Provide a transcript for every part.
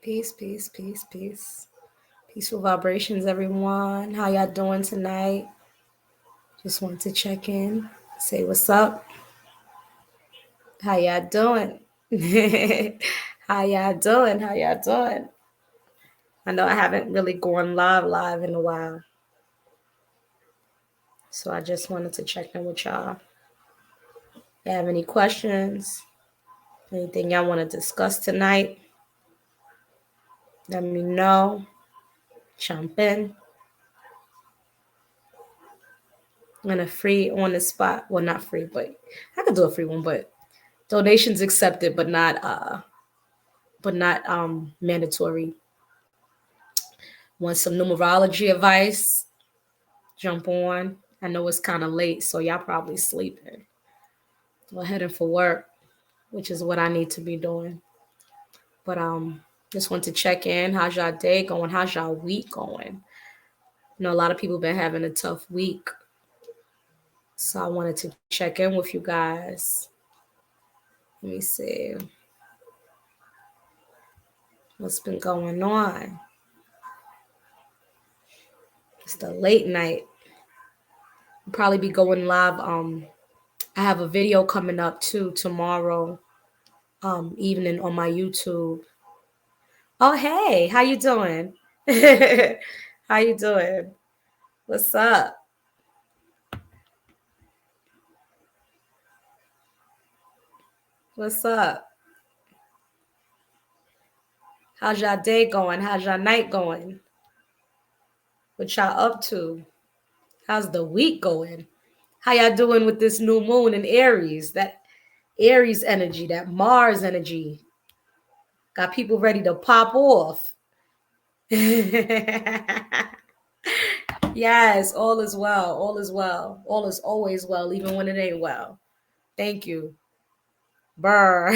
Peace, peace, peace, peace. Peaceful vibrations, everyone. How y'all doing tonight? Just want to check in, say what's up. How y'all doing? How y'all doing? How y'all doing? I know I haven't really gone live in a while. So I just wanted to check in with y'all. You have any questions? Anything y'all want to discuss tonight? Let me know. Jump in. And a free on the spot. Well, not free, but I could do a free one, but donations accepted, but not mandatory. Want some numerology advice? Jump on. I know it's kind of late, so y'all probably sleeping. Go heading for work, which is what I need to be doing. But just want to check in. How's y'all day going? How's y'all week going? You know, a lot of people been having a tough week. So I wanted to check in with you guys. Let me see what's been going on. It's the late night. I'll probably be going live. I have a video coming up too tomorrow evening on my YouTube. Oh hey, how you doing? How you doing? What's up? What's up? How's y'all day going? How's y'all night going? What y'all up to? How's the week going? How y'all doing with this new moon in Aries? That Aries energy, that Mars energy. Got people ready to pop off. Yes, all is well. All is well. All is always well, even when it ain't well. Thank you. Burr.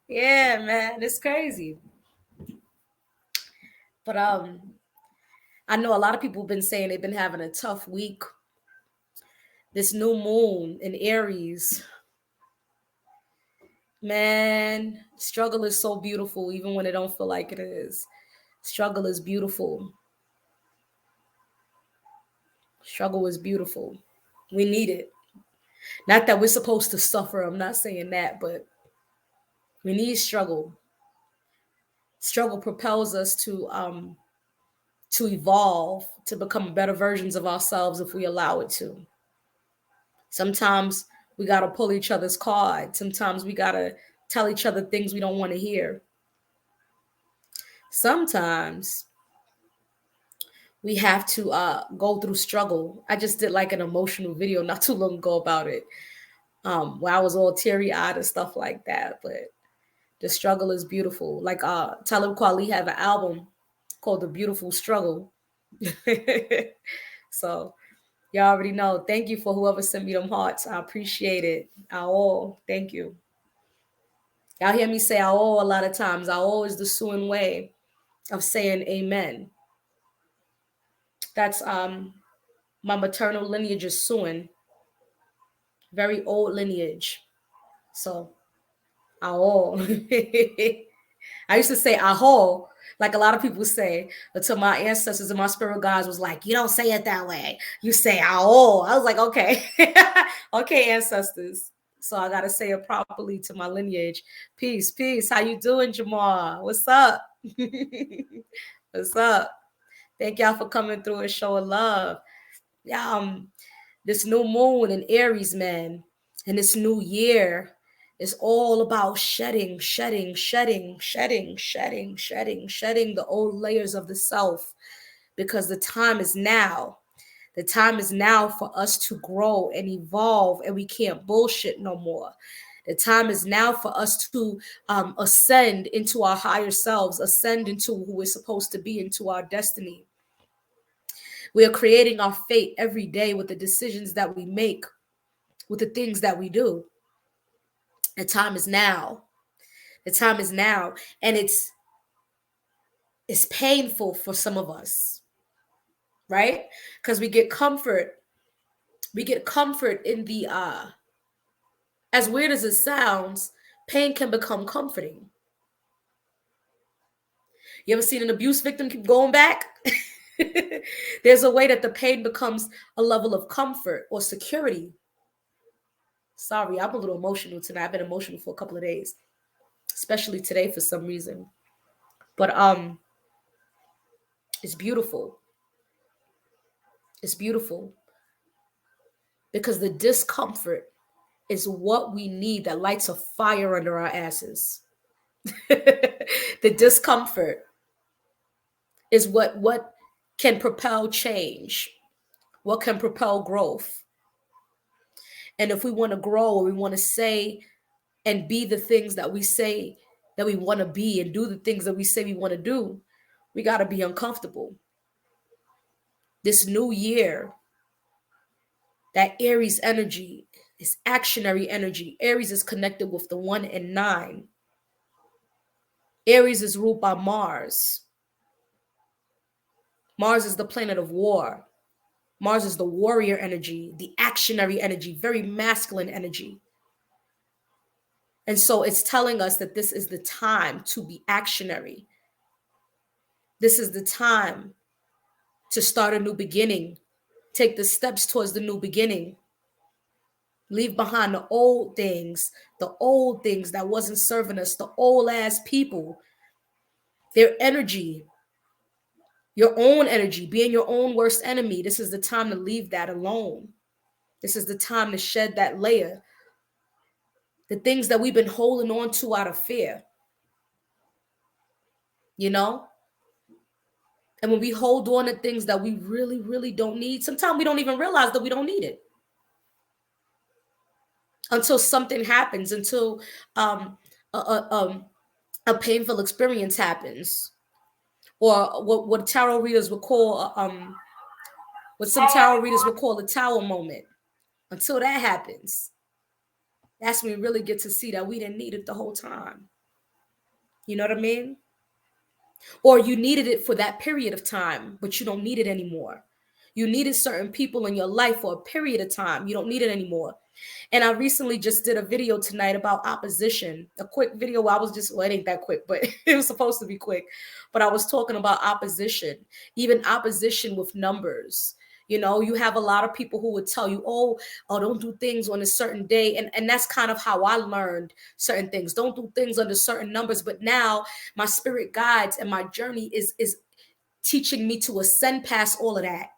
Yeah, man, it's crazy. But I know a lot of people have been saying they've been having a tough week. This new moon in Aries, man, struggle is so beautiful, even when it don't feel like it is. Struggle is beautiful. Struggle is beautiful. We need it. Not that we're supposed to suffer. I'm not saying that, but we need struggle. Struggle propels us to evolve, to become better versions of ourselves if we allow it to. Sometimes we got to pull each other's card. Sometimes we got to tell each other things we don't want to hear. Sometimes we have to go through struggle. I just did like an emotional video not too long ago about it, where I was all teary eyed and stuff like that. But the struggle is beautiful. Like Talib Kweli have an album called "The Beautiful Struggle." So y'all already know. Thank you for whoever sent me them hearts. I appreciate it. All thank you. Y'all hear me say all a lot of times. All is the Suan way of saying amen. That's my maternal lineage is Suan, very old lineage. So all. I used to say aho, like a lot of people say, until my ancestors and my spirit guides was like, you don't say it that way. You say aho. I was like, okay. Okay, ancestors. So I gotta say it properly to my lineage. Peace, peace. How you doing, Jamal? What's up? What's up? Thank y'all for coming through and showing love. Yeah, this new moon in Aries, man, and this new year is all about shedding the old layers of the self, because the time is now. The time is now for us to grow and evolve, and we can't bullshit no more. The time is now for us to ascend into our higher selves, ascend into who we're supposed to be, into our destiny. We are creating our fate every day with the decisions that we make, with the things that we do. The time is now. The time is now. And it's painful for some of us, right? Because we get comfort. We get comfort in the as weird as it sounds, pain can become comforting. You ever seen an abuse victim keep going back? There's a way that the pain becomes a level of comfort or security. Sorry, I'm a little emotional tonight. I've been emotional for a couple of days, especially today for some reason. But it's beautiful. It's beautiful because the discomfort is what we need that lights a fire under our asses. The discomfort is what can propel change, what can propel growth. And if we want to grow or we want to say and be the things that we say that we want to be and do the things that we say we want to do, we got to be uncomfortable. This new year, that Aries energy is actionary energy. Aries is connected with the 1 and 9. Aries is ruled by Mars. Mars is the planet of war. Mars is the warrior energy, the actionary energy, very masculine energy. And so it's telling us that this is the time to be actionary. This is the time to start a new beginning. Take the steps towards the new beginning. Leave behind the old things that wasn't serving us, the old ass people, their energy, your own energy, being your own worst enemy. This is the time to leave that alone. This is the time to shed that layer. The things that we've been holding on to out of fear, you know? And when we hold on to things that we really, really don't need, sometimes we don't even realize that we don't need it until something happens, until a, a, um, a painful experience happens, or what tarot readers would call, what some tarot readers would call a tower moment. Until that happens, that's when we really get to see that we didn't need it the whole time. You know what I mean? Or you needed it for that period of time, but you don't need it anymore. You needed certain people in your life for a period of time. You don't need it anymore. And I recently just did a video tonight about opposition. A quick video. I was just, well, it ain't that quick, but it was supposed to be quick. But I was talking about opposition, even opposition with numbers. You know, you have a lot of people who would tell you, oh, don't do things on a certain day. And that's kind of how I learned certain things. Don't do things under certain numbers. But now my spirit guides and my journey is teaching me to ascend past all of that.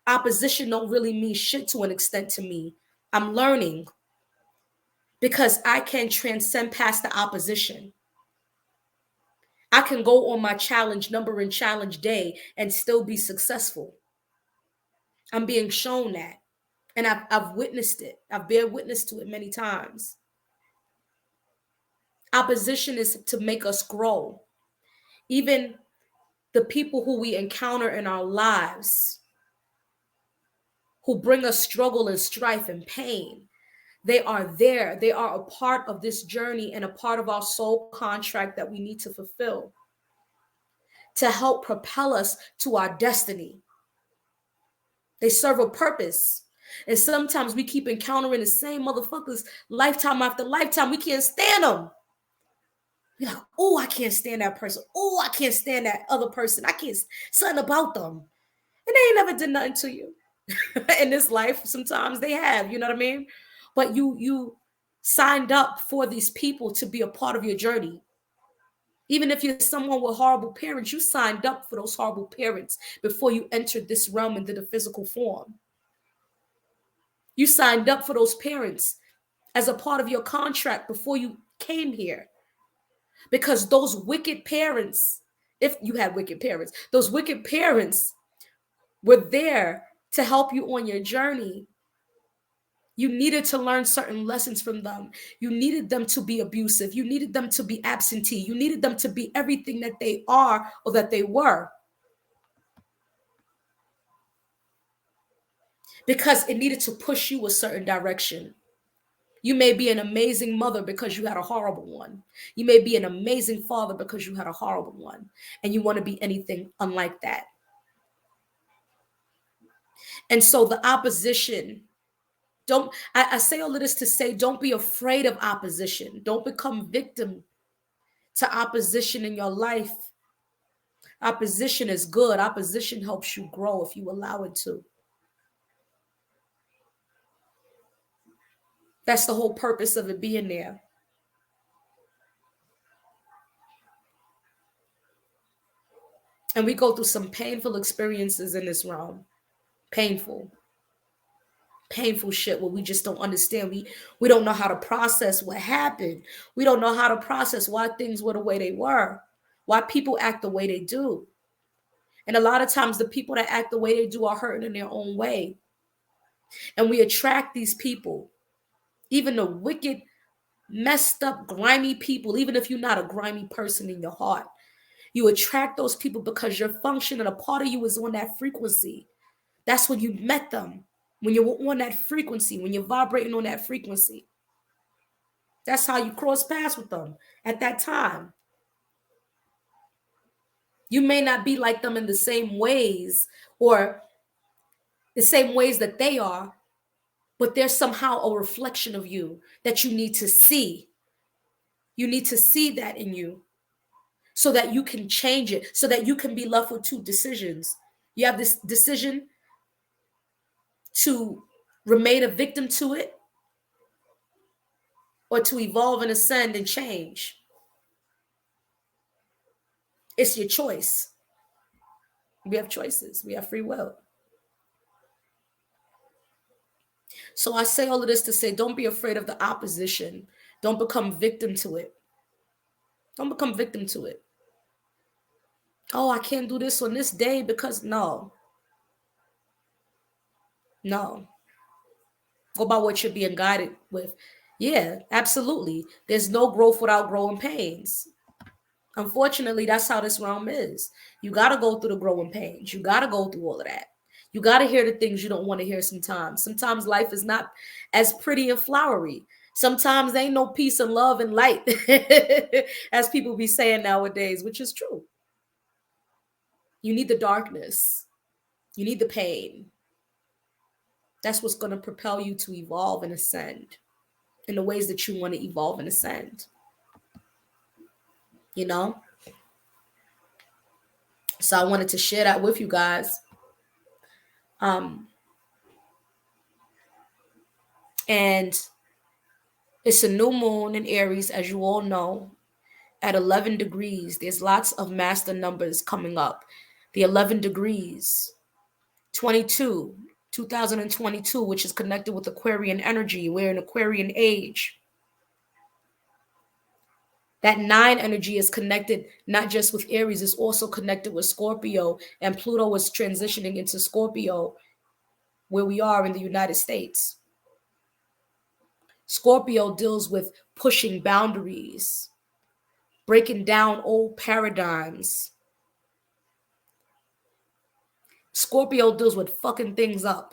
Opposition don't really mean shit to an extent to me. I'm learning because I can transcend past the opposition. I can go on my challenge number and challenge day and still be successful. I'm being shown that. And I've witnessed it. I've bear witness to it many times. Opposition is to make us grow. Even the people who we encounter in our lives, who bring us struggle and strife and pain, they are there. They are a part of this journey and a part of our soul contract that we need to fulfill to help propel us to our destiny. They serve a purpose. And sometimes we keep encountering the same motherfuckers lifetime after lifetime. We can't stand them. You're like, oh, I can't stand that person. Oh, I can't stand that other person. I can't, something about them. And they ain't never did nothing to you. In this life, sometimes they have, you know what I mean? But you signed up for these people to be a part of your journey. Even if you're someone with horrible parents, you signed up for those horrible parents before you entered this realm into the physical form. You signed up for those parents as a part of your contract before you came here. Because those wicked parents, if you had wicked parents, those wicked parents were there to help you on your journey. You needed to learn certain lessons from them. You needed them to be abusive. You needed them to be absentee. You needed them to be everything that they are or that they were. Because it needed to push you a certain direction. You may be an amazing mother because you had a horrible one. You may be an amazing father because you had a horrible one. And you want to be anything unlike that. And so the opposition, I say all of this to say, don't be afraid of opposition. Don't become victim to opposition in your life. Opposition is good. Opposition helps you grow if you allow it to. That's the whole purpose of it being there. And we go through some painful experiences in this realm. Painful. Painful shit where we just don't understand. We don't know how to process what happened. We don't know how to process why things were the way they were. Why people act the way they do. And a lot of times the people that act the way they do are hurting in their own way. And we attract these people. Even the wicked, messed up, grimy people, even if you're not a grimy person in your heart. You attract those people because your function and a part of you is on that frequency. That's when you met them. When you're on that frequency, when you're vibrating on that frequency. That's how you cross paths with them at that time. You may not be like them in the same ways or the same ways that they are, but there's somehow a reflection of you that you need to see. You need to see that in you so that you can change it, so that you can be left with two decisions. You have this decision to remain a victim to it or to evolve and ascend and change. It's your choice. We have choices. We have free will. So I say all of this to say, don't be afraid of the opposition. Don't become victim to it. Don't become victim to it. Oh, I can't do this on this day because no. No. Go by what you're being guided with. Yeah, absolutely. There's no growth without growing pains. Unfortunately, that's how this realm is. You got to go through the growing pains. You got to go through all of that. You got to hear the things you don't want to hear sometimes. Sometimes life is not as pretty and flowery. Sometimes there ain't no peace and love and light, as people be saying nowadays, which is true. You need the darkness. You need the pain. That's what's going to propel you to evolve and ascend in the ways that you want to evolve and ascend. You know? So I wanted to share that with you guys. And it's a new moon in Aries, as you all know, at 11 degrees. There's lots of master numbers coming up. The 11 degrees, 22, 2022, which is connected with Aquarian energy. We're in Aquarian age. That 9 energy is connected not just with Aries, it's also connected with Scorpio. And Pluto is transitioning into Scorpio, where we are in the United States. Scorpio deals with pushing boundaries, breaking down old paradigms. Scorpio deals with fucking things up.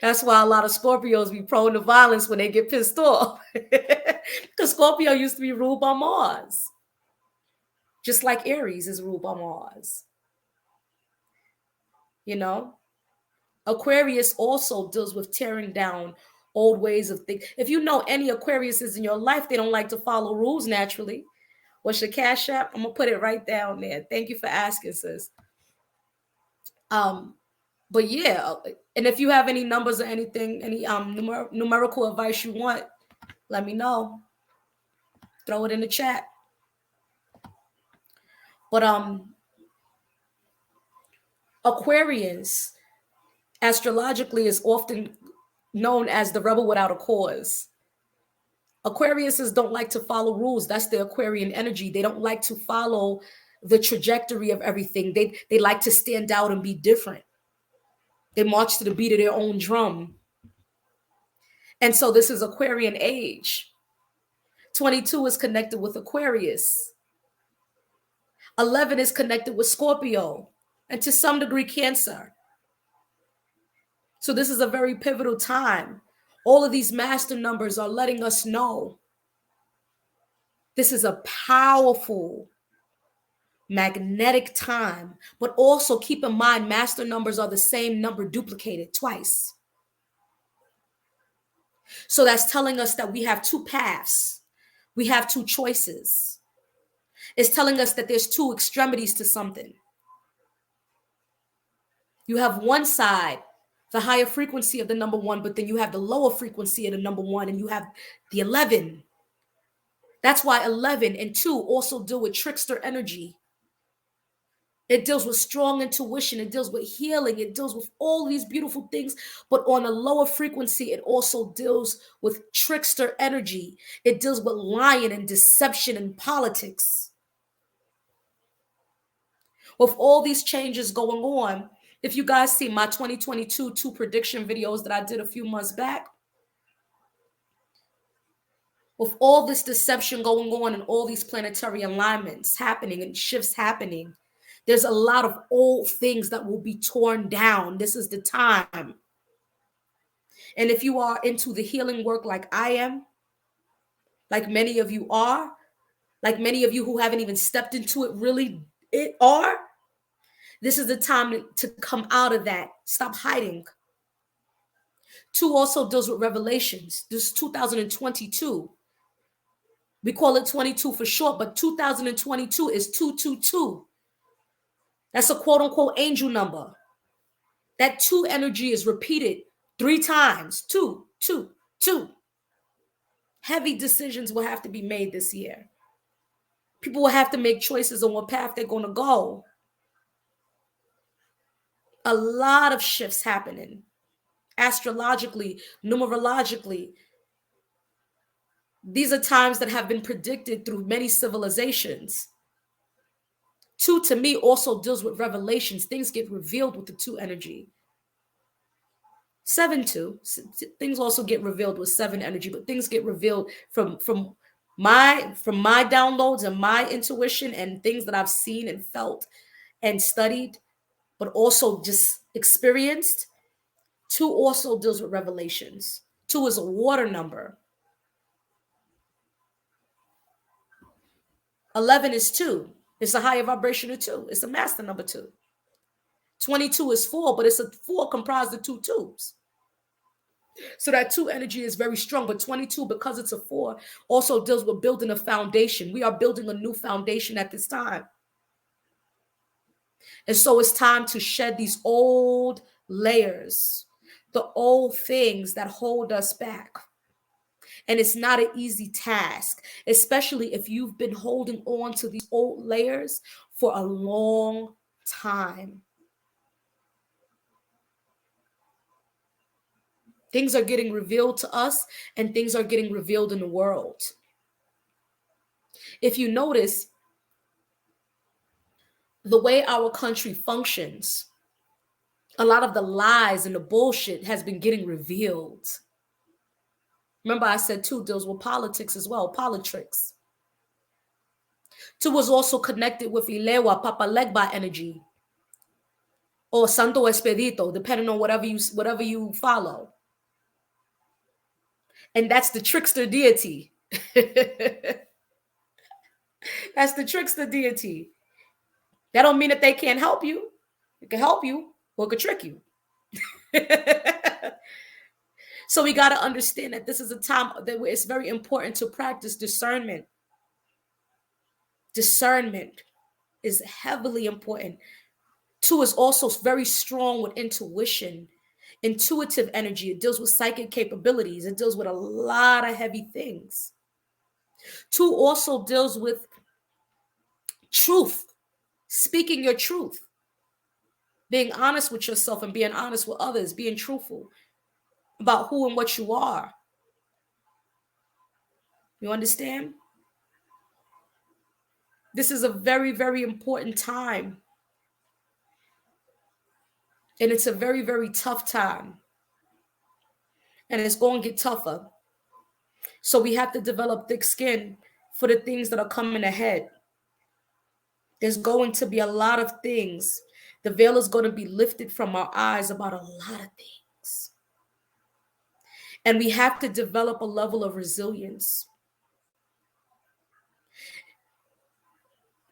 That's why a lot of Scorpios be prone to violence when they get pissed off. Because Scorpio used to be ruled by Mars. Just like Aries is ruled by Mars. You know? Aquarius also deals with tearing down old ways of thinking. If you know any Aquariuses in your life, they don't like to follow rules naturally. What's your Cash App? I'm gonna put it right down there. Thank you for asking, sis. But yeah, and if you have any numbers or anything, any numerical advice you want, let me know. Throw it in the chat. But Aquarius astrologically is often known as the rebel without a cause. Aquariuses don't like to follow rules. That's the Aquarian energy. They don't like to follow the trajectory of everything. They like to stand out and be different. They march to the beat of their own drum. And so this is Aquarian age. 22 is connected with Aquarius. 11 is connected with Scorpio and to some degree Cancer. So this is a very pivotal time. All of these master numbers are letting us know this is a powerful, magnetic time. But also keep in mind, master numbers are the same number duplicated twice. So that's telling us that we have two paths. We have two choices. It's telling us that there's two extremities to something. You have one side, the higher frequency of the number one, but then you have the lower frequency of the number one, and you have the 11. That's why 11 and 2 also deal with trickster energy. It deals with strong intuition. It deals with healing. It deals with all these beautiful things. But on a lower frequency, it also deals with trickster energy. It deals with lying and deception and politics. With all these changes going on, if you guys see my 2022 two prediction videos that I did a few months back, with all this deception going on and all these planetary alignments happening and shifts happening, there's a lot of old things that will be torn down. This is the time. And if you are into the healing work like I am, like many of you are, like many of you who haven't even stepped into it really are, this is the time to come out of that. Stop hiding. 2 also deals with revelations. This is 2022. We call it 22 for short, but 2022 is 222. That's a quote unquote angel number. That 2 energy is repeated 3 times. 2, 2, 2. Heavy decisions will have to be made this year. People will have to make choices on what path they're going to go. A lot of shifts happening. Astrologically, numerologically. These are times that have been predicted through many civilizations. 2 to me also deals with revelations. Things get revealed with the 2 energy. 7 too. Things also get revealed with 7 energy, but things get revealed from my downloads and my intuition and things that I've seen and felt and studied, but also just experienced. 2 also deals with revelations. 2 is a water number. 11 is 2. It's a higher vibration of 2. It's a master number 2. 22 is 4, but it's a 4 comprised of 2 twos. So that 2 energy is very strong, but 22, because it's a 4, also deals with building a foundation. We are building a new foundation at this time. And so it's time to shed these old layers, the old things that hold us back. And it's not an easy task, especially if you've been holding on to these old layers for a long time. Things are getting revealed to us, and things are getting revealed in the world. If you notice, the way our country functions, a lot of the lies and the bullshit has been getting revealed. Remember, I said 2 deals with politics as well, politics. 2 was also connected with Ilewa, Papa Legba energy, or Santo Expedito, depending on whatever you follow. And that's the trickster deity. That's the trickster deity. That don't mean that they can't help you. It can help you, or it could trick you. So we got to understand that this is a time that it's very important to practice discernment. Discernment is heavily important. 2 is also very strong with intuition, intuitive energy. It deals with psychic capabilities. It deals with a lot of heavy things. 2 also deals with truth, speaking your truth, being honest with yourself and being honest with others, being truthful about who and what you are. You understand? This is a very, very important time. And it's a very, very tough time. And it's going to get tougher. So we have to develop thick skin for the things that are coming ahead. There's going to be a lot of things. The veil is going to be lifted from our eyes about a lot of things. And we have to develop a level of resilience.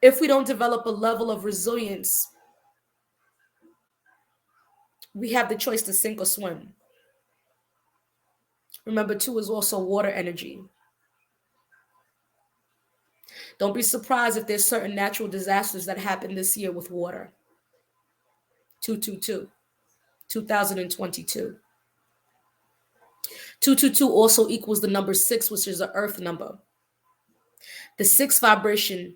If we don't develop a level of resilience, we have the choice to sink or swim. Remember, 2 is also water energy. Don't be surprised if there's certain natural disasters that happen this year with water. 222, 2022. 222 also equals the number 6, which is an earth number. The 6 vibration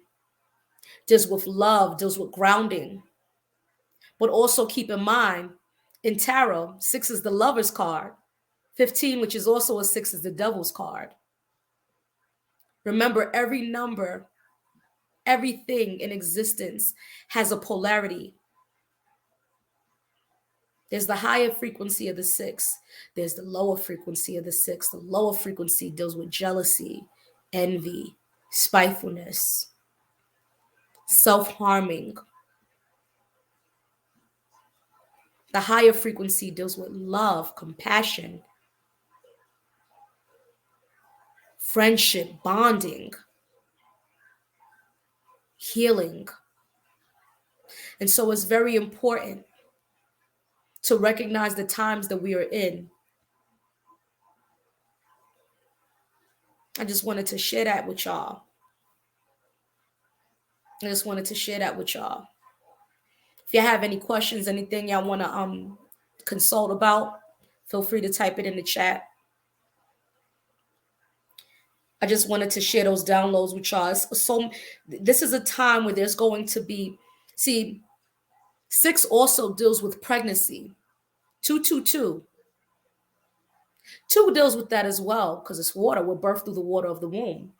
deals with love, deals with grounding. But also keep in mind, in tarot, 6 is the lover's card. 15, which is also a 6, is the devil's card. Remember, every number, everything in existence has a polarity. There's the higher frequency of the 6. There's the lower frequency of the 6. The lower frequency deals with jealousy, envy, spitefulness, self-harming. The higher frequency deals with love, compassion, friendship, bonding, healing. And so it's very important to recognize the times that we are in. I just wanted to share that with y'all. If you have any questions, anything y'all want to consult about, feel free to type it in the chat. I just wanted to share those downloads with y'all. So this is a time where there's going to be, see, 6 also deals with pregnancy. 222. 2 deals with that as well because it's water. We're birthed through the water of the womb.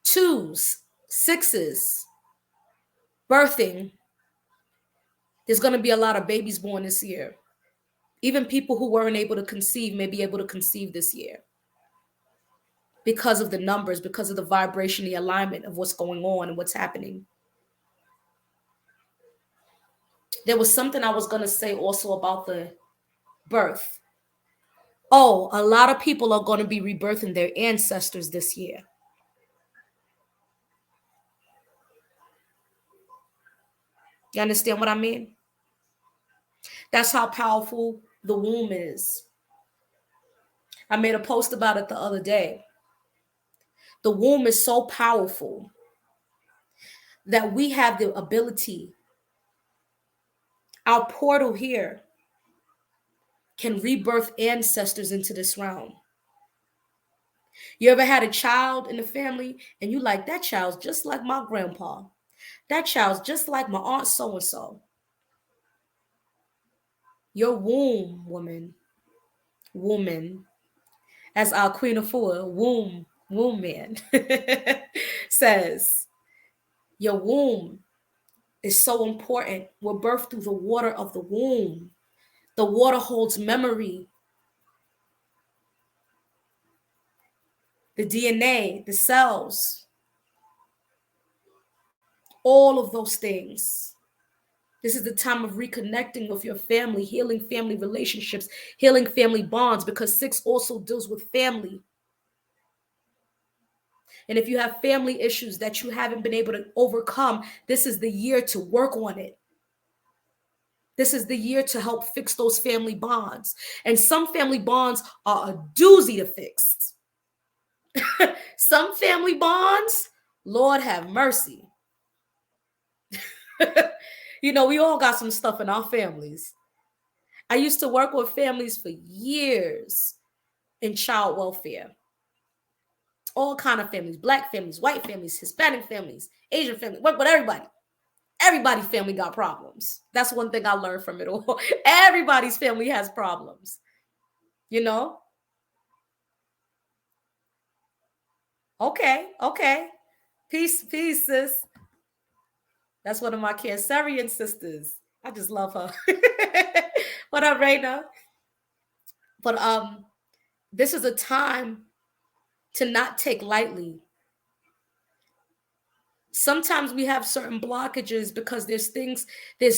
2s, 6s, birthing. There's going to be a lot of babies born this year. Even people who weren't able to conceive may be able to conceive this year because of the numbers, because of the vibration, the alignment of what's going on and what's happening. There was something I was going to say also about the birth. Oh, a lot of people are going to be rebirthing their ancestors this year. You understand what I mean? That's how powerful the womb is. I made a post about it the other day. The womb is so powerful that we have the ability, our portal here can rebirth ancestors into this realm. You ever had a child in the family and you like, that child's just like my grandpa. That child's just like my aunt so-and-so. Your womb, woman, as our Queen of Four, womb man, says, your womb is so important. We're birthed through the water of the womb. The water holds memory. The DNA, the cells, all of those things. This is the time of reconnecting with your family, healing family relationships, healing family bonds, because 6 also deals with family. And if you have family issues that you haven't been able to overcome, this is the year to work on it. This is the year to help fix those family bonds. And some family bonds are a doozy to fix. Some family bonds, Lord have mercy. You know, we all got some stuff in our families. I used to work with families for years in child welfare. All kind of families, Black families, white families, Hispanic families, Asian families, work with everybody. Everybody's family got problems. That's one thing I learned from it all. Everybody's family has problems, you know? Okay. Peace, sis. That's one of my Cancerian sisters. I just love her. What up, Raina? But this is a time to not take lightly. Sometimes we have certain blockages because there's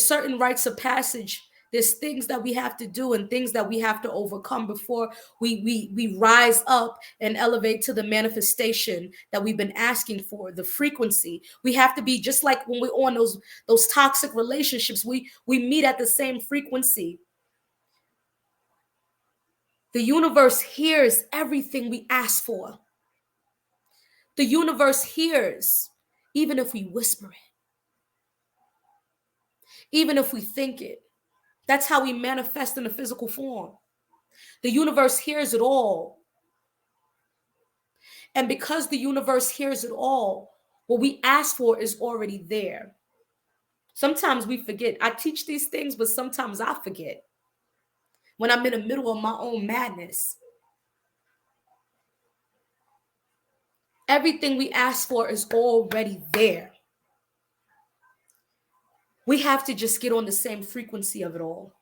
certain rites of passage. There's things that we have to do and things that we have to overcome before we rise up and elevate to the manifestation that we've been asking for, the frequency. We have to be just like when we're on those toxic relationships, we meet at the same frequency. The universe hears everything we ask for. The universe hears, even if we whisper it, even if we think it. That's how we manifest in a physical form. The universe hears it all. And because the universe hears it all, what we ask for is already there. Sometimes we forget. I teach these things, but sometimes I forget when I'm in the middle of my own madness. Everything we ask for is already there. We have to just get on the same frequency of it all.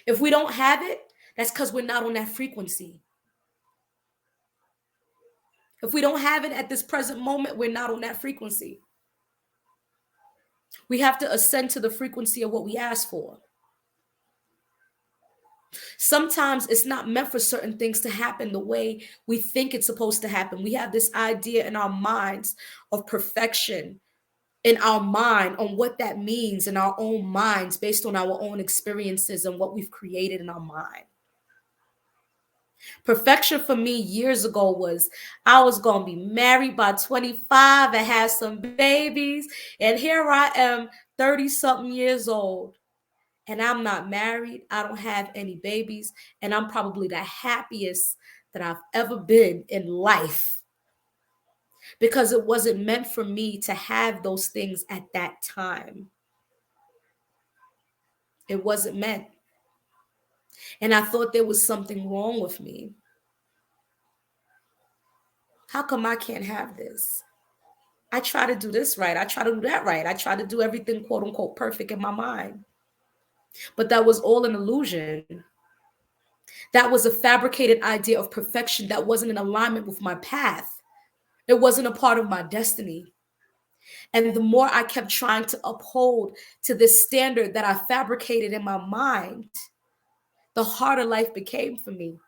If we don't have it, that's because we're not on that frequency. If we don't have it at this present moment, we're not on that frequency. We have to ascend to the frequency of what we ask for. Sometimes it's not meant for certain things to happen the way we think it's supposed to happen. We have this idea in our minds of perfection, in our mind on what that means in our own minds based on our own experiences and what we've created in our mind. Perfection for me years ago was I was going to be married by 25 and have some babies. And here I am, 30 something years old, and I'm not married. I don't have any babies. And I'm probably the happiest that I've ever been in life because it wasn't meant for me to have those things at that time. It wasn't meant. And I thought there was something wrong with me. How come I can't have this? I try to do this right. I try to do that right. I try to do everything quote unquote perfect in my mind. But that was all an illusion. That was a fabricated idea of perfection that wasn't in alignment with my path. It wasn't a part of my destiny. And the more I kept trying to uphold to this standard that I fabricated in my mind, the harder life became for me.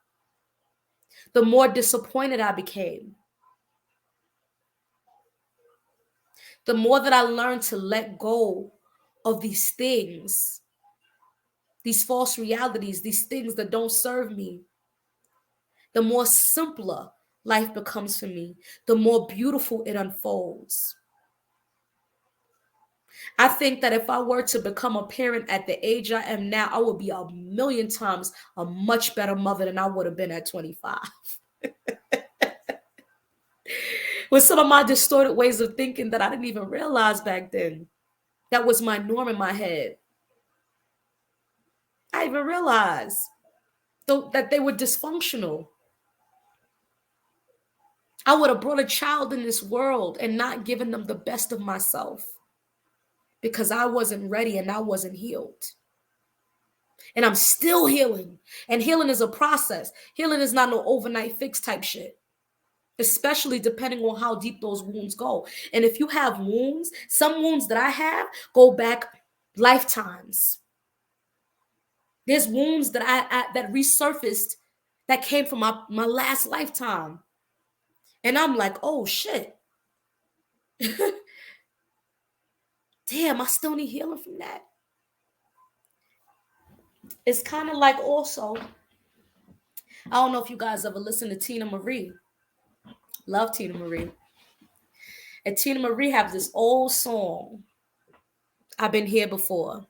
The more disappointed I became. The more that I learned to let go of these things, these false realities, these things that don't serve me, the more simpler life becomes for me, the more beautiful it unfolds. I think that if I were to become a parent at the age I am now, I would be a million times a much better mother than I would have been at 25. With some of my distorted ways of thinking that I didn't even realize back then. That was my norm in my head. I didn't even realize that they were dysfunctional. I would have brought a child in this world and not given them the best of myself because I wasn't ready and I wasn't healed. And I'm still healing. And healing is a process. Healing is not no overnight fix type shit, especially depending on how deep those wounds go. And if you have wounds, some wounds that I have go back lifetimes. There's wounds that that resurfaced that came from my last lifetime. And I'm like, oh shit. Damn, I still need healing from that. It's kind of like also, I don't know if you guys ever listen to Tina Marie. Love Tina Marie. And Tina Marie has this old song, I've Been Here Before.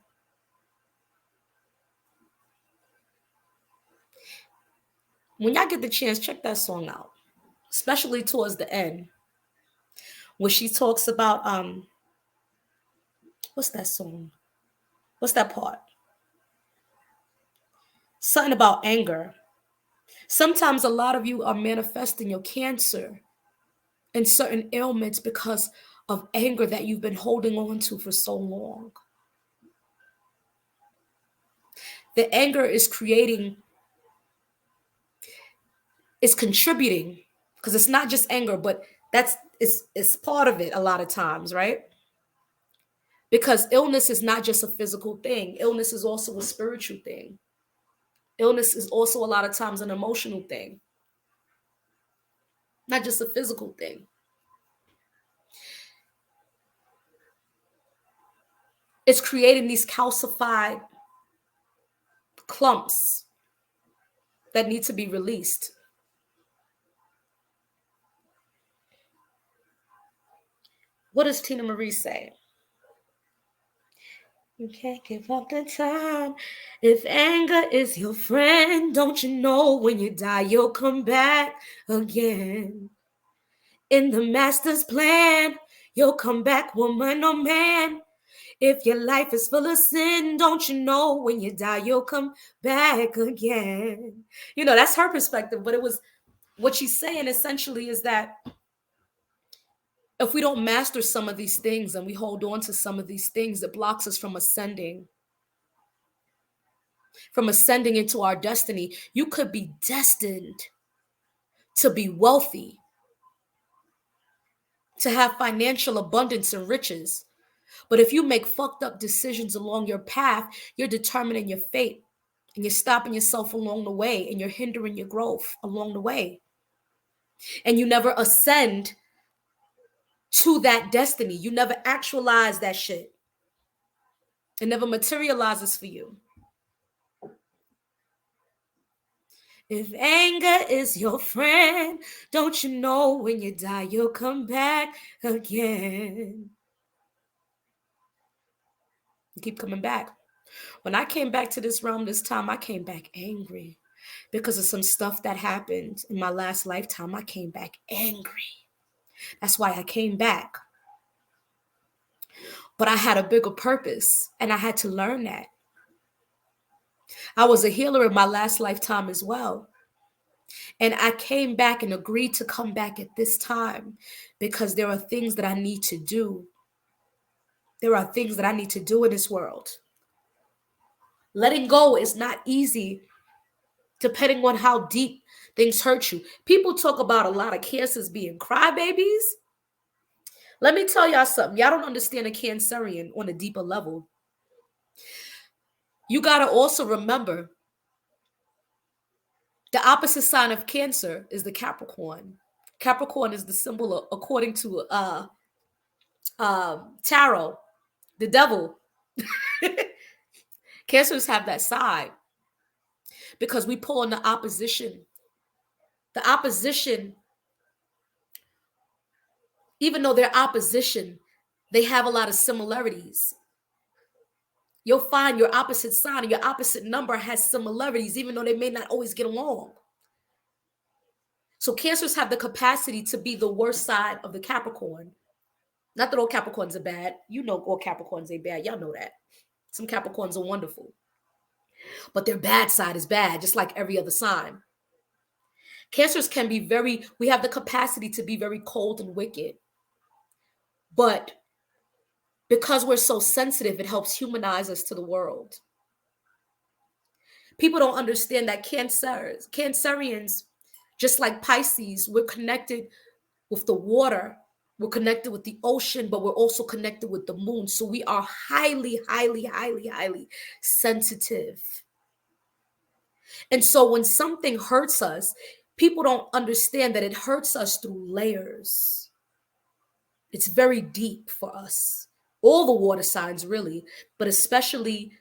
When y'all get the chance, check that song out, especially towards the end, when she talks about what's that song? What's that part? Something about anger. Sometimes a lot of you are manifesting your cancer and certain ailments because of anger that you've been holding on to for so long. The anger is creating, is contributing, because it's not just anger, but it's part of it a lot of times, right? Because illness is not just a physical thing. Illness is also a spiritual thing. Illness is also a lot of times an emotional thing, not just a physical thing. It's creating these calcified clumps that need to be released. What does Tina Marie say? You can't give up the time. If anger is your friend, don't you know when you die, you'll come back again. In the master's plan, you'll come back, woman or man. If your life is full of sin, don't you know when you die, you'll come back again. You know, that's her perspective, but it was what she's saying essentially is that if we don't master some of these things and we hold on to some of these things, it blocks us from ascending into our destiny. You could be destined to be wealthy, to have financial abundance and riches. But if you make fucked up decisions along your path, you're determining your fate and you're stopping yourself along the way and you're hindering your growth along the way. And you never ascend to that destiny. You never actualize that shit. It never materializes for you. If anger is your friend, don't you know when you die, you'll come back again. You keep coming back. When I came back to this realm this time, I came back angry because of some stuff that happened in my last lifetime. I came back angry. That's why I came back. But I had a bigger purpose and I had to learn that. I was a healer in my last lifetime as well. And I came back and agreed to come back at this time because there are things that I need to do. There are things that I need to do in this world. Letting go is not easy depending on how deep things hurt you. People talk about a lot of cancers being crybabies. Let me tell y'all something. Y'all don't understand a Cancerian on a deeper level. You got to also remember the opposite sign of Cancer is the Capricorn. Capricorn is the symbol of, according to tarot, the devil. Cancers have that side because we pull on the opposition. The opposition, even though they're opposition, they have a lot of similarities. You'll find your opposite sign and your opposite number has similarities, even though they may not always get along. So Cancers have the capacity to be the worst side of the Capricorn. Not that all Capricorns are bad. You know all Capricorns ain't bad. Y'all know that. Some Capricorns are wonderful. But their bad side is bad, just like every other sign. Cancers can be we have the capacity to be very cold and wicked. But because we're so sensitive, it helps humanize us to the world. People don't understand that Cancerians, just like Pisces, we're connected with the water, we're connected with the ocean, but we're also connected with the moon. So we are highly, highly, highly, highly sensitive. And so when something hurts us, people don't understand that it hurts us through layers. It's very deep for us. All the water signs, really, but especially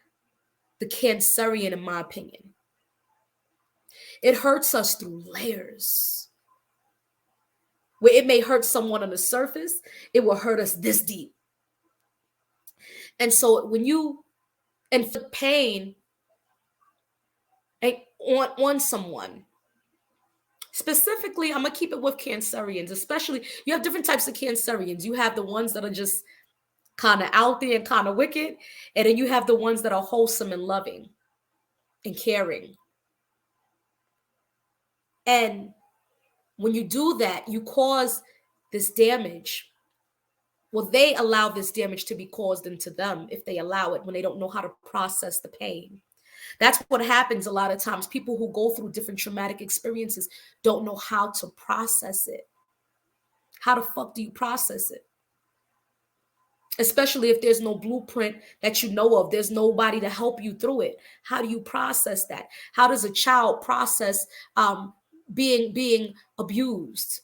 the Cancerian, in my opinion. It hurts us through layers. Where it may hurt someone on the surface, it will hurt us this deep. And so when you inflict pain on someone, specifically, I'm going to keep it with Cancerians, especially, you have different types of Cancerians. You have the ones that are just kind of out there and kind of wicked. And then you have the ones that are wholesome and loving and caring. And when you do that, you cause this damage. Well, they allow this damage to be caused into them if they allow it when they don't know how to process the pain. That's what happens a lot of times. People who go through different traumatic experiences don't know how to process it. How the fuck do you process it? Especially if there's no blueprint that you know of, there's nobody to help you through it. How do you process that? How does a child process being abused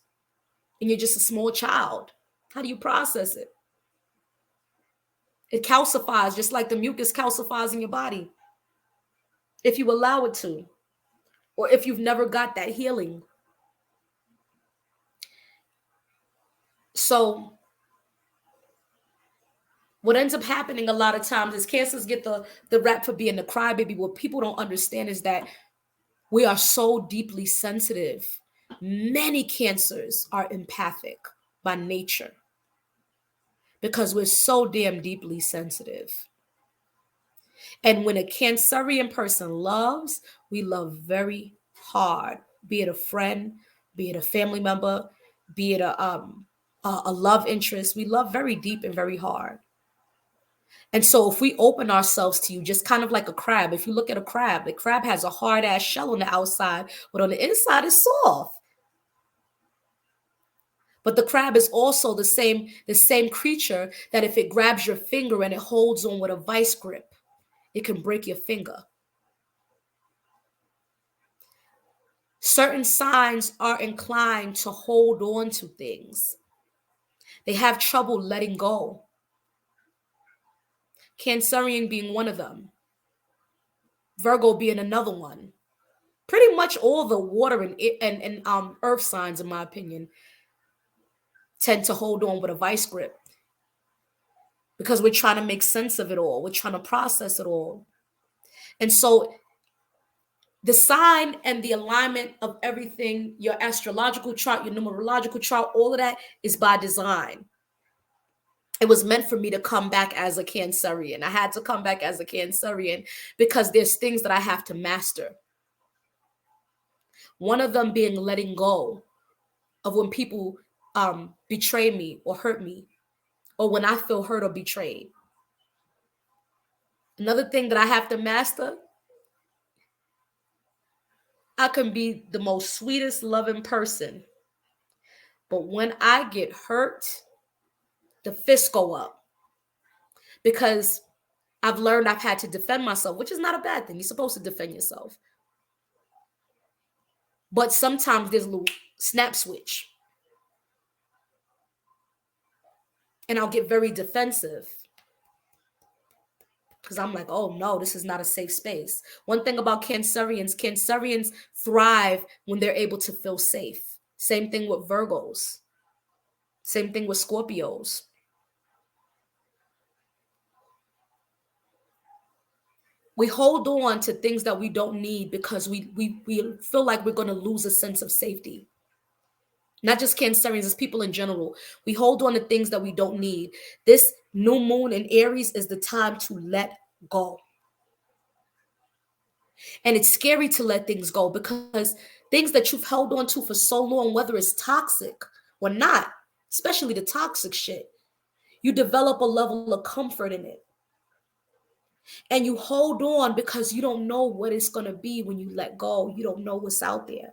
and you're just a small child? How do you process it? It calcifies just like the mucus calcifies in your body if you allow it to. or if you've never got that healing. So what ends up happening a lot of times is cancers get the rap for being the crybaby. What people don't understand is that we are so deeply sensitive. Many cancers are empathic by nature because we're so damn deeply sensitive. And when a Cancerian person loves, we love very hard, be it a friend, be it a family member, be it a love interest. We love very deep and very hard. And so if we open ourselves to you, just kind of like a crab, if you look at a crab, the crab has a hard ass shell on the outside, but on the inside is soft. But the crab is also the same creature that if it grabs your finger and it holds on with a vice grip, it can break your finger. Certain signs are inclined to hold on to things. They have trouble letting go. Cancerian being one of them. Virgo being another one. Pretty much all the water and earth signs, in my opinion, tend to hold on with a vice grip because we're trying to make sense of it all. We're trying to process it all. And so the sign and the alignment of everything, your astrological chart, your numerological chart, all of that is by design. It was meant for me to come back as a Cancerian. I had to come back as a Cancerian because there's things that I have to master. One of them being letting go of when people betray me or hurt me, or when I feel hurt or betrayed. Another thing that I have to master, I can be the most sweetest, loving person, but when I get hurt, the fists go up because I've learned I've had to defend myself, which is not a bad thing. You're supposed to defend yourself. But sometimes there's a little snap switch, and I'll get very defensive because I'm like, oh no, this is not a safe space. One thing about Cancerians thrive when they're able to feel safe. Same thing with Virgos. Same thing with Scorpios. We hold on to things that we don't need because we feel like we're going to lose a sense of safety. Not just Cancerians, it's people in general. We hold on to things that we don't need. This new moon in Aries is the time to let go. And it's scary to let things go because things that you've held on to for so long, whether it's toxic or not, especially the toxic shit, you develop a level of comfort in it. And you hold on because you don't know what it's going to be when you let go. You don't know what's out there.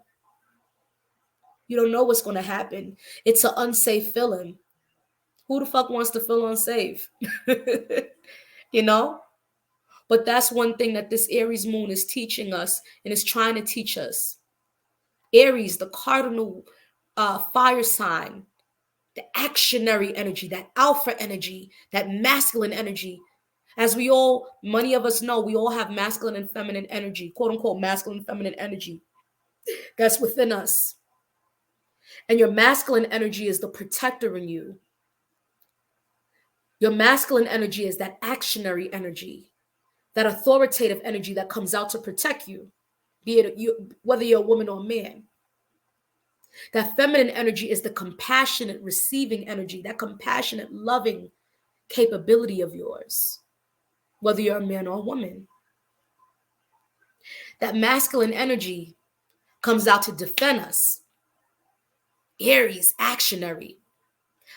You don't know what's going to happen. It's an unsafe feeling. Who the fuck wants to feel unsafe? you know? But that's one thing that this Aries moon is teaching us and is trying to teach us. Aries, the cardinal fire sign, the actionary energy, that alpha energy, that masculine energy. As we all, many of us know, we all have masculine and feminine energy, quote unquote, masculine and feminine energy that's within us. And your masculine energy is the protector in you. Your masculine energy is that actionary energy, that authoritative energy that comes out to protect you, be it you, whether you're a woman or a man. That feminine energy is the compassionate receiving energy, that compassionate loving capability of yours, whether you're a man or a woman. That masculine energy comes out to defend us. Aries, actionary.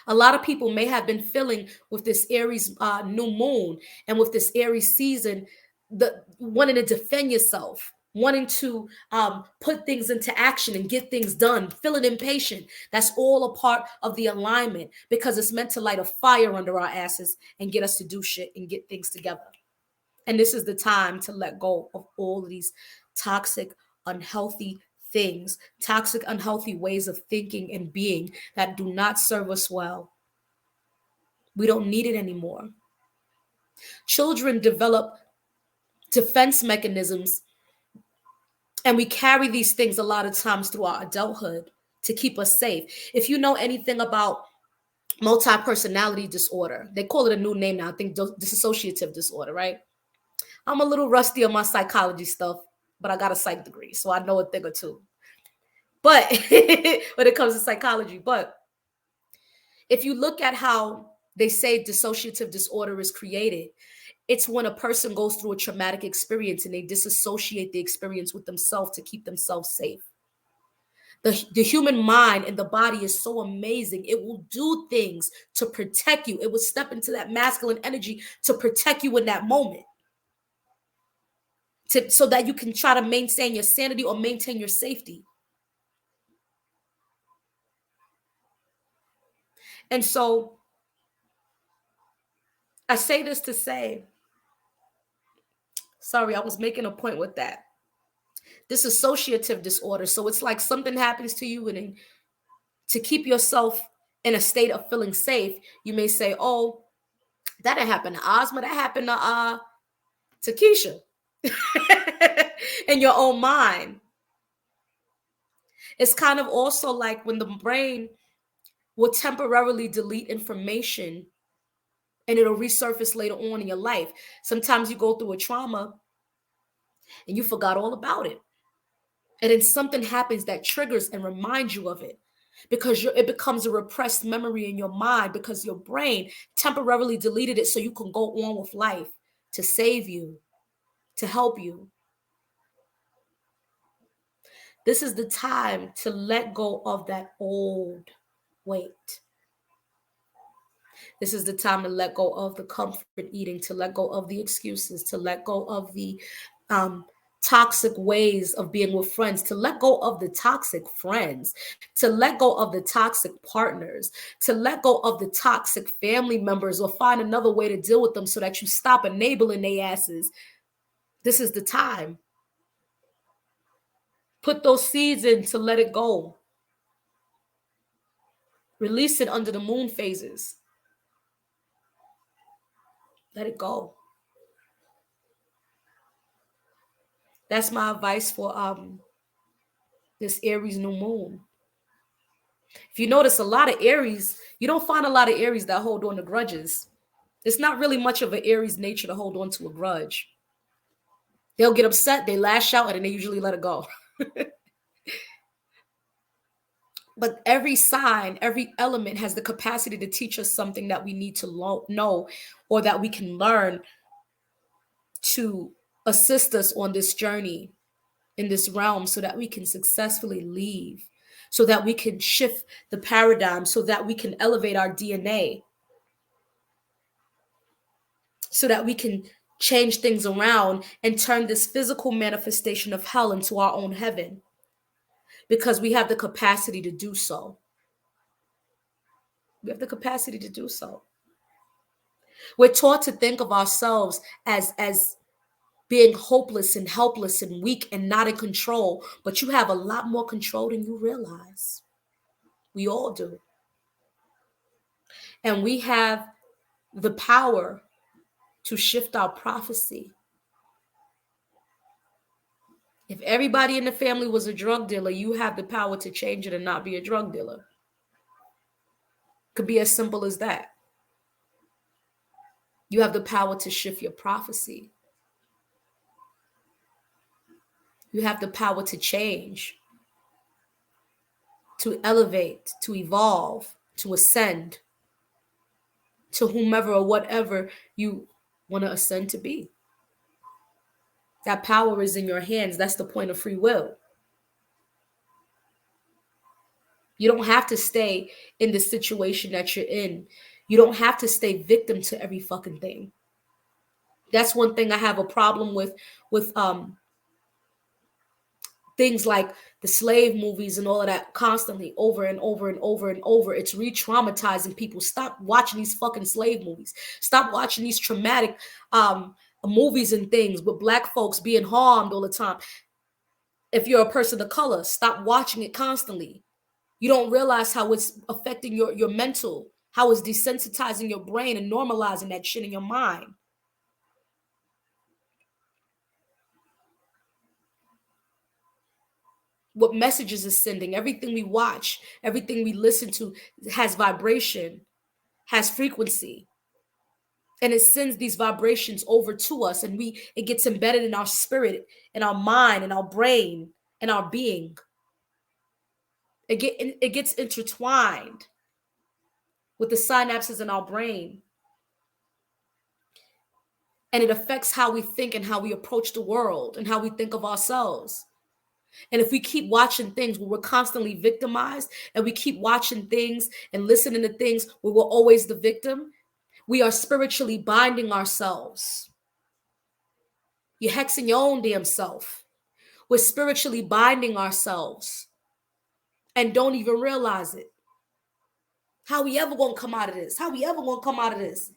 A lot of people may have been feeling with this Aries new moon and with this Aries season, the wanting to defend yourself, wanting to put things into action and get things done, feeling impatient. That's all a part of the alignment because it's meant to light a fire under our asses and get us to do shit and get things together. And this is the time to let go of all of these toxic, unhealthy things, toxic, unhealthy ways of thinking and being that do not serve us well. We don't need it anymore. Children develop defense mechanisms And we carry these things a lot of times through our adulthood to keep us safe. If you know anything about multi-personality disorder, they call it a new name now, I think dissociative disorder, right? I'm a little rusty on my psychology stuff, but I got a psych degree, so I know a thing or two. But when it comes to psychology, but if you look at how they say dissociative disorder is created, it's when a person goes through a traumatic experience and they disassociate the experience with themselves to keep themselves safe. The human mind and the body is so amazing. It will do things to protect you. It will step into that masculine energy to protect you in that moment. So that you can try to maintain your sanity or maintain your safety. And so I say this to say, sorry, I was making a point with that. This associative disorder. So it's like something happens to you, and then to keep yourself in a state of feeling safe, you may say, oh, that didn't happen to Ozma, that happened to Keisha. In your own mind. It's kind of also like when the brain will temporarily delete information and it'll resurface later on in your life. Sometimes you go through a trauma and you forgot all about it. And then something happens that triggers and reminds you of it because it becomes a repressed memory in your mind because your brain temporarily deleted it so you can go on with life to save you, to help you. This is the time to let go of that old weight. This is the time to let go of the comfort eating, to let go of the excuses, to let go of the toxic ways of being with friends, to let go of the toxic friends, to let go of the toxic partners, to let go of the toxic family members or find another way to deal with them so that you stop enabling their asses. This is the time. Put those seeds in to let it go. Release it under the moon phases. Let it go. That's my advice for this Aries new moon. If you notice a lot of Aries, you don't find a lot of Aries that hold on to grudges. It's not really much of an Aries nature to hold on to a grudge. They'll get upset, they lash out, and then they usually let it go. But every sign, every element has the capacity to teach us something that we need to know or that we can learn to assist us on this journey in this realm so that we can successfully leave, so that we can shift the paradigm, so that we can elevate our DNA, so that we can change things around and turn this physical manifestation of hell into our own heaven, because we have the capacity to do so. We have the capacity to do so. We're taught to think of ourselves as being hopeless and helpless and weak and not in control, but you have a lot more control than you realize. We all do. And we have the power to shift our prophecy. If everybody in the family was a drug dealer, you have the power to change it and not be a drug dealer. Could be as simple as that. You have the power to shift your prophecy. You have the power to change, to elevate, to evolve, to ascend to whomever or whatever you want to ascend to be. That power is in your hands. That's the point of free will. You don't have to stay in the situation that you're in. You don't have to stay victim to every fucking thing. That's one thing I have a problem with things like the slave movies and all of that, constantly over and over and over and over. It's re-traumatizing people. Stop watching these fucking slave movies. Stop watching these traumatic movies and things with Black folks being harmed all the time. If you're a person of color, stop watching it constantly. You don't realize how it's affecting your mental, how it's desensitizing your brain and normalizing that shit in your mind. what messages is sending. Everything we watch, everything we listen to has vibration, has frequency, and it sends these vibrations over to us, and it gets embedded in our spirit, in our mind, in our brain, in our being. It gets intertwined with the synapses in our brain, and it affects how we think and how we approach the world and how we think of ourselves. And if we keep watching things where we're constantly victimized, and we keep watching things and listening to things where we're always the victim, we are spiritually binding ourselves. You're hexing your own damn self. We're spiritually binding ourselves and don't even realize it. How we ever gonna come out of this? How we ever gonna come out of this?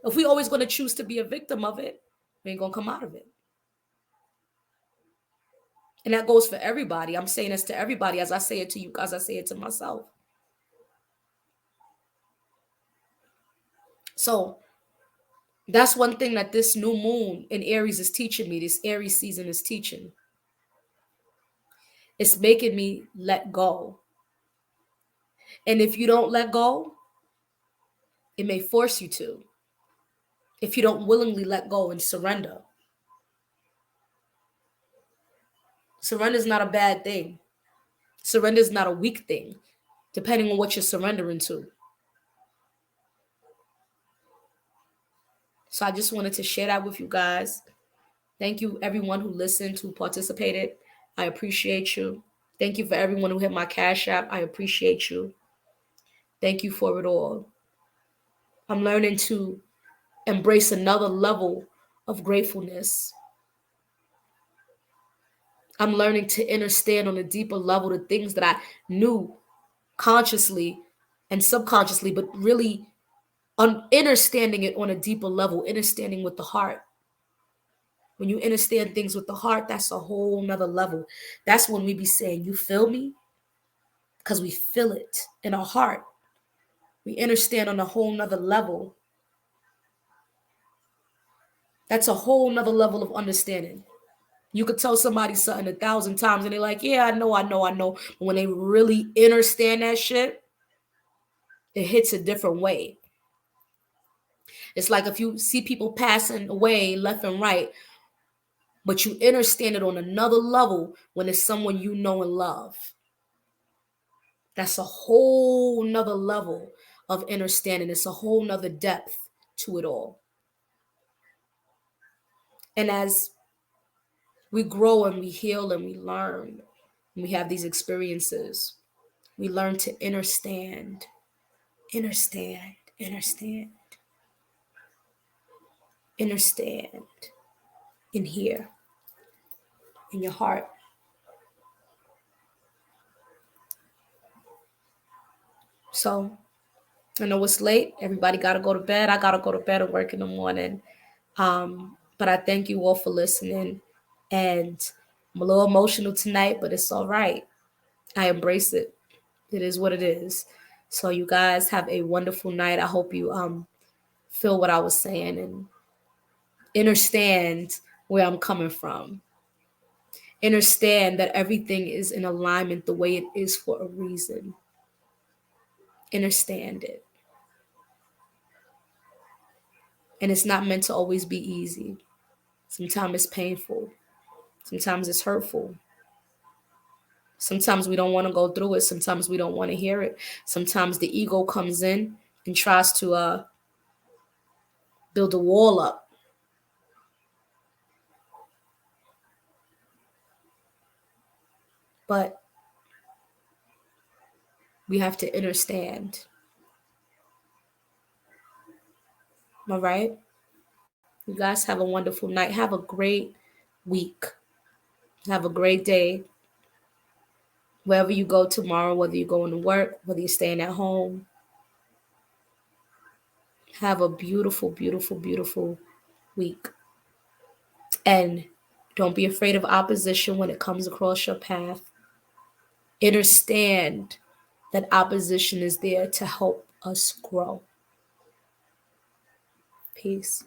If we always gonna choose to be a victim of it, we ain't gonna come out of it. And that goes for everybody. I'm saying this to everybody as I say it to you, as I say it to myself. So that's one thing that this new moon in Aries is teaching me, this Aries season is teaching. It's making me let go. And if you don't let go, it may force you to. If you don't willingly let go and surrender. Surrender is not a bad thing. Surrender is not a weak thing, depending on what you're surrendering to. So I just wanted to share that with you guys. Thank you, everyone who listened, who participated. I appreciate you. Thank you for everyone who hit my Cash App. I appreciate you. Thank you for it all. I'm learning to embrace another level of gratefulness. I'm learning to understand on a deeper level the things that I knew consciously and subconsciously, but really understanding it on a deeper level, understanding with the heart. When you understand things with the heart, that's a whole nother level. That's when we be saying, you feel me? Because we feel it in our heart. We understand on a whole nother level. That's a whole nother level of understanding. You could tell somebody something 1,000 times and they're like, yeah, I know. But when they really understand that shit, it hits a different way. It's like if you see people passing away left and right, but you understand it on another level when it's someone you know and love. That's a whole nother level of understanding. It's a whole nother depth to it all. And as we grow and we heal and we learn, and we have these experiences, we learn to understand, in here, in your heart. So I know it's late. Everybody got to go to bed. I got to go to bed and work in the morning. But I thank you all for listening. And I'm a little emotional tonight, but it's all right. I embrace it. It is what it is. So you guys have a wonderful night. I hope you feel what I was saying and understand where I'm coming from. Understand that everything is in alignment the way it is for a reason. Understand it. And it's not meant to always be easy. Sometimes it's painful. Sometimes it's hurtful. Sometimes we don't want to go through it. Sometimes we don't want to hear it. Sometimes the ego comes in and tries to build a wall up. But we have to understand. All right? You guys have a wonderful night. Have a great week. Have a great day. Wherever you go tomorrow, whether you're going to work, whether you're staying at home. Have a beautiful, beautiful, beautiful week. And don't be afraid of opposition when it comes across your path. Understand that opposition is there to help us grow. Peace.